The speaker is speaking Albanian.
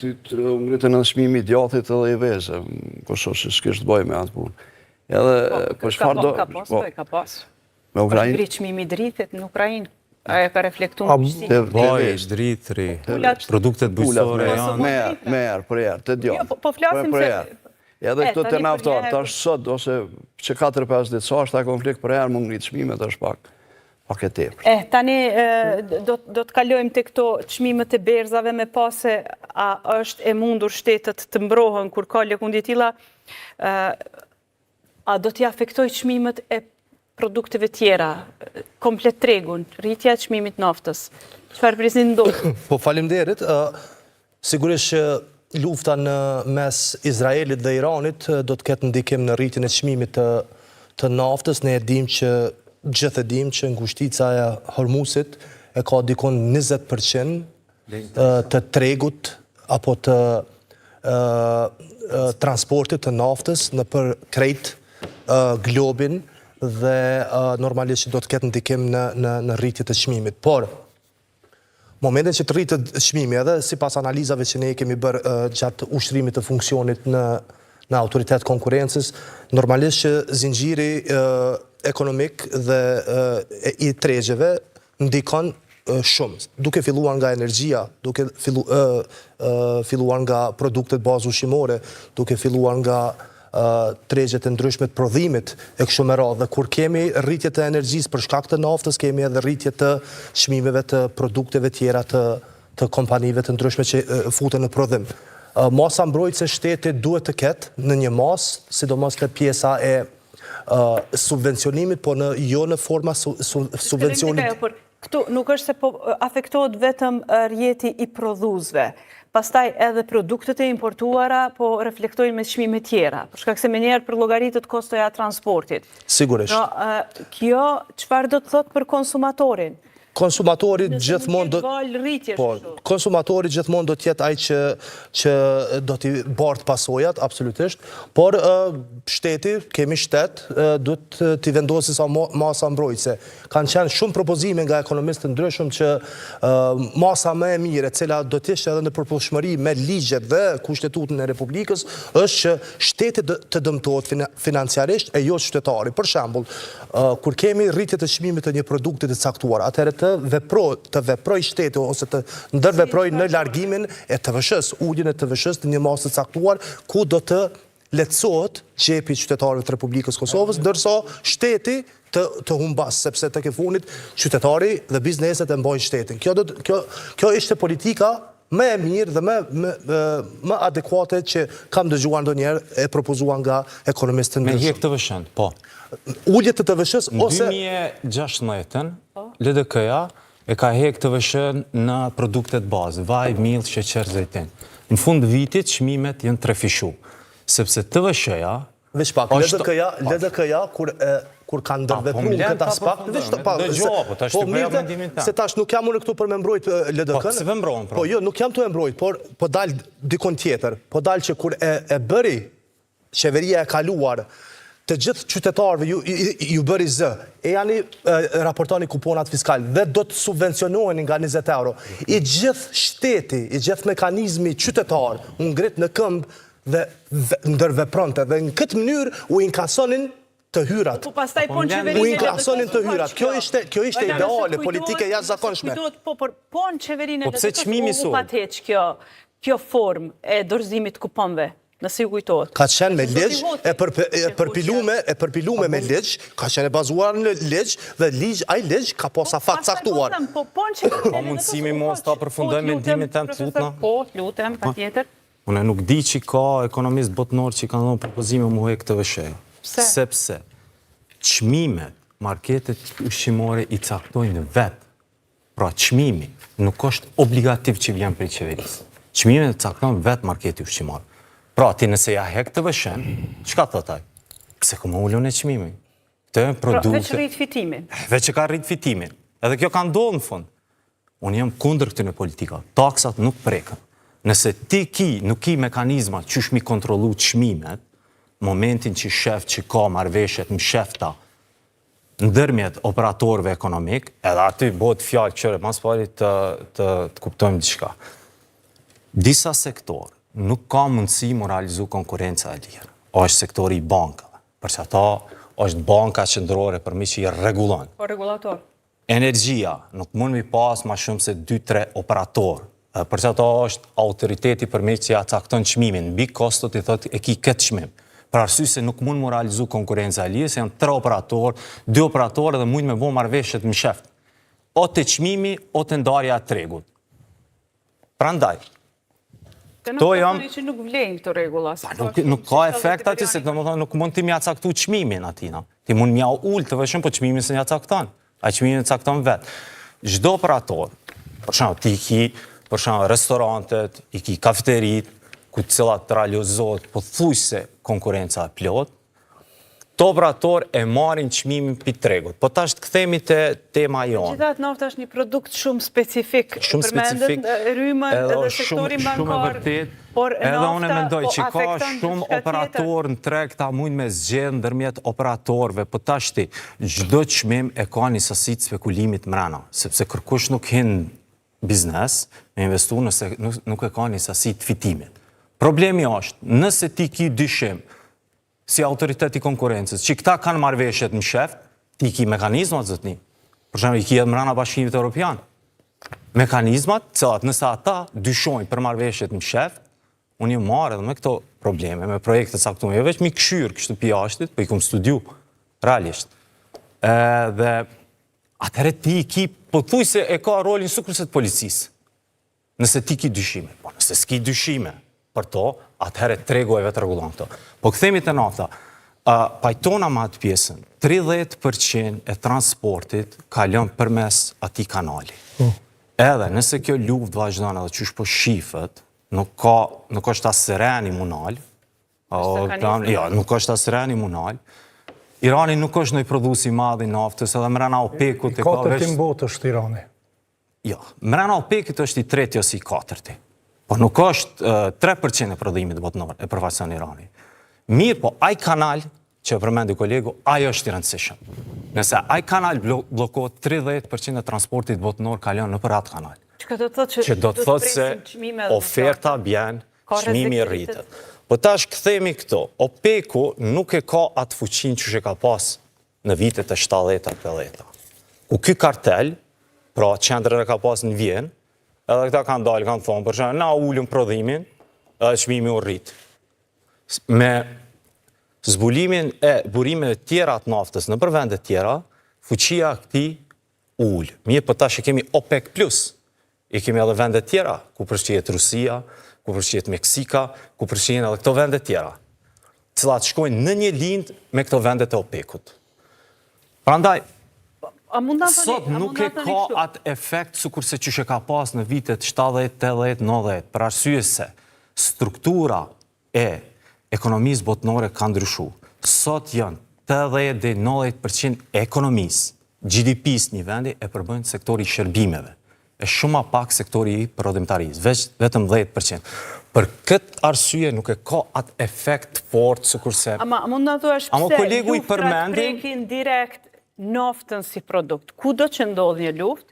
ngritën në çmimi i djathit edhe i vezë, Kosovë që s'kishtë bëj me atë punë. Edhe, për çfarë do... Ka pas. Me Ukrainë? Ngritë çmimi i dritit në Ukrainë. Aja ka reflektuar në shqipë. Vaj, dritri, produktet bujësore janë... Merë, për erë, të djathë. Po flasim se... Edhe këto të naftarë, tash sot, ose që 4-5 ditë sa, është ta konflikt për erë, më ngritë çmimet është pak e tepër. Tani do të kalojmë të këto çmimet e berzave me pase a është e mundur shtetet të mbrohen kur ka lëkundje tilla, a do t'i afektoj çmimet e produkteve tjera, komplet tregun, rritja e çmimit naftës. Çfarë presin ndodh? Po faleminderit, sigurisht që lufta në mes Izraelit dhe Iranit do të ketë ndikim në rritjen e çmimit të naftës. Ne gjithë e dim që ngushtica e Hormuzit e ka dikon 20% të tregut apo të transportit të naftës në për krejt globin dhe normalisht që do të ketë ndikim në rritje të çmimit. Por, momentin që të rritet çmimi edhe sipas analizave që ne kemi bërë gjatë ushtrimit të funksionit në autoritet konkurencës, normalisht që zinxhiri ekonomik dhe i tregjeve ndikon shumë. Duke filluar nga energjia, duke filluar nga produktet bazë ushqimore, duke filluar nga tregjet e ndryshme të prodhimit e kështu me radhë. Dhe kur kemi rritje të energjisë për shkak të naftës, kemi edhe rritje të çmimeve të produkteve tjera të kompanive të ndryshme që futen në prodhim. Masa mbrojtëse shtetit duhet të ketë në një masë, sidomos te pjesa e subvencionimit, po jo në forma subvencionit. Këtu nuk është se po afektohet vetëm rjeti i prodhuesve. Pastaj edhe produktet e importuara po reflektojnë me çmime tjera, për shkak se menjëherë për llogaritet kostoja transportit. Sigurisht. Kjo çfarë do të thotë për konsumatorin? Konsumatori gjithmonë do të jetë ai që do t'i bartë pasojat, absolutisht, por kemi shtet, do t'i vendosë sa masa mbrojtëse. Kanë qenë shumë propozime nga ekonomistë të ndryshëm që masa më e mire, cila do t'ishte edhe në përputhshmëri me ligjet dhe Kushtetutën e Republikës, është që shteti të dëmtohet financiarisht e jo qytetari. Për shembull, kur kemi rritje të çmimit të një produkti të caktuar, atëherë të veproj shteti ose të ndërveproj në largimin e TVSH-s, uljen e TVSH-s në një masë të caktuar, ku do të lehtësohet xhepi i qytetarëve të Republikës Kosovës, ndërsa shteti të humbas, sepse tek e fundit qytetari dhe bizneset e mbajnë shtetin. Kjo ishte politika më e mirë dhe më adekuate që kam dëgjuar ndonjëherë e propozuar nga ekonomistë të ndryshëm. Me hjek TVSH-n, po. Ulje të TVSH-s ose... Në 2016, LDK-ja e ka hek TVSH-n në produktet bazë, vaj, miell, sheqer, zejtin. Në fund vitit, çmimet janë trefishu, sepse TVSH-ja... Veç pak, LDK-ja, kur kanë ndërvepruar këtë aspekt, po mirë, se tash nuk jam unë këtu për me mbrojt LDK-n. Po, se vë mbrojnë, po jo, nuk jam të e mbrojt, por po dal dikon tjetër, po dal që kur e bëri qeveria e kaluar, të gjithë qytetarëve ju bëri zë, e janë raportoni kuponat fiskal dhe do të subvencionohen nga 20 euro. I gjithë shteti, i gjithë mekanizmi qytetar, unë ngrit në këmbë dhe ndërvepronte dhe në këtë mënyrë u inkasonin të hyrat. U inkasonin të hyrat. Kjo ishte ideale, politike jashtëzakonshme. Po në qeverinë u patheq kjo formë e dorëzimit kuponve. Nësi u kujtohet. Ka qenë me ligj, e përpilume me ligj, ka qenë e bazuar në ligj, dhe ai ligj ka posa fakt caktuar. A mundësimi mos ta përfundoj mendimin tëm të lutna? Po, lutem, patjetër. Unë nuk di që ka ekonomist botnor që kanë dhënë propozime mu hek TVSH. Sepse çmimet, marketet ushqimore i caktojnë vetë. Pra çmimi nuk është obligativ që vjen prej qeverisë. Çmimet caktojnë vetë marketi ushqimor. Pra, ti nëse ja hek të vëshen, qka thotaj? Pse ku më ullon e qmimi? Pra, veç rrit fitimin. Veç që ka rrit fitimin. Edhe kjo ka ndodhë në fund. Unë jam kundër këtyne politika. Taksat nuk prekën. Nëse ti nuk ki mekanizma që shmi kontrolu qmimet, momentin që shef që ka marveshet më shefta ndërmjet operatorve ekonomik, edhe aty bëhet fjallë qëre, mas pari të kuptojmë diçka. disa sektorë nuk ka mundësi mu realizu konkurenca e lirë. Është sektori i bankave, përse ata është banka qendrore përmi që i regulon. Po regulator. Energjia, nuk mund mi pas ma shumë se 2-3 operatorë, përse ata është autoriteti përmi që ja cakton çmimin, mbi kostot i thot e ki këtë çmim. Për arsye se nuk mund mu realizu konkurenca e lirë, se janë 3 operatorë, 2 operatorë dhe mund me bo marrëveshjet më sheft. O të çmimi, o të ndarja e tregut. Prandaj, Këto jam që nuk vlejnë këto rregulla. Nuk ka efekt aty, se nuk mund ti mja caktu çmimin atina. Ti mund mja ullë të vëshëm, po çmimin se mja cakton. A çmimin cakton vetë. Çdo operator, për shembull, ti ki, për shembull, restorantet, i ki kafeterit, ku cilat realizohet pothuajse konkurenca e plot, të operator e marrin çmimin pi tregut. Po tash të kthehemi te tema jonë. Megjithatë, nafta është një produkt shumë specifik. Shumë specifik, rrymën edhe sektorin bankar. Por edhe unë mendoj që ka shumë operator në treg ta mund me zgjedh ndërmjet operatorëve, po tash ti çdo çmim e ka një sasi të spekulimit mrena, sepse kërkush nuk hin biznes me investu nëse nuk e ka një sasi të fitimit. Problemi është, nëse ti ki dyshim si autoritet i konkurencës, që këta kanë marrëveshjet në sheft, ti ki mekanizmat zëtni. Për shembull, i ki edhe mrena Bashkimit Evropian. Mekanizmat, cilat nëse ata dyshojnë për marrëveshjet në sheft, unë ju marrë edhe me këto probleme, me projekte caktuar, jo veç mi këshyrë kështu pi jashtit, po i kom studiu, realisht. Dhe atëherë ti i ki, po thuj se e ka rolin sukurse të policisë. Nëse ti ki dyshime, po nëse s'ki dyshime për to, atëherë tregu e vetë regulon këto. Po këthemi të nafta, pajtona ma atë pjesën, 30% e transportit kalon përmes ati kanali. Edhe nëse kjo luftë vazhdon edhe qysh po shifët, nuk është asëreni munal, nuk është asëreni munal, Irani nuk është nëjë produsi madhi naftës, edhe mrena OPEC-ut e ka veç... Katërti botë është Irani. Jo, mrena OPEC-ut është i treti ose i katërti. Po nuk është 3% e prodhimit botnor e përfaqëson Irani. Mirë, po aj kanal, që e përmendi kolegu, aj është i rëndësishëm. Nëse aj kanal blokohet 30% e transportit botnor kalon në për atë kanal. Që do të thotë se oferta bjen, çmimi rritet. Po tash kthemi këto. OPEC-u nuk e ka atë fuqin që ka pas në vitet e 70-80. Ku ky kartel, pra qendrën e ka pas në Vjenë, edhe këta kanë dalë, kanë thonë, për shembull, na ulëm prodhimin, edhe çmimi u rrit. Me zbulimin e burimeve tjera të naftës në për vende tjera, fuqia këtij ul. Mirë, po tash e kemi OPEC+. I kemi edhe vende tjera, ku përfshihet Rusia, ku përfshihet Meksika, ku përfshihen edhe këto vende tjera, cilat shkojnë në një lindë me këto vendet e OPEC-ut. Prandaj, sot nuk e ka atë efekt sikurse që ka pas në vitet 70, 80, 90, për arsye se struktura e ekonomisë botnore ka ndryshu. Sot janë 80-90% e ekonomisë, GDP-s një vendi e përbëjnë sektori i shërbimeve. E shumë pak sektori i prodhimtarisë, vetëm 10%. Për këtë arsye nuk e ka atë efekt fort sikurse... Ama mund në thuash pse luftrat prekin direkt naftën si produkt. Kudo që ndodh një luftë,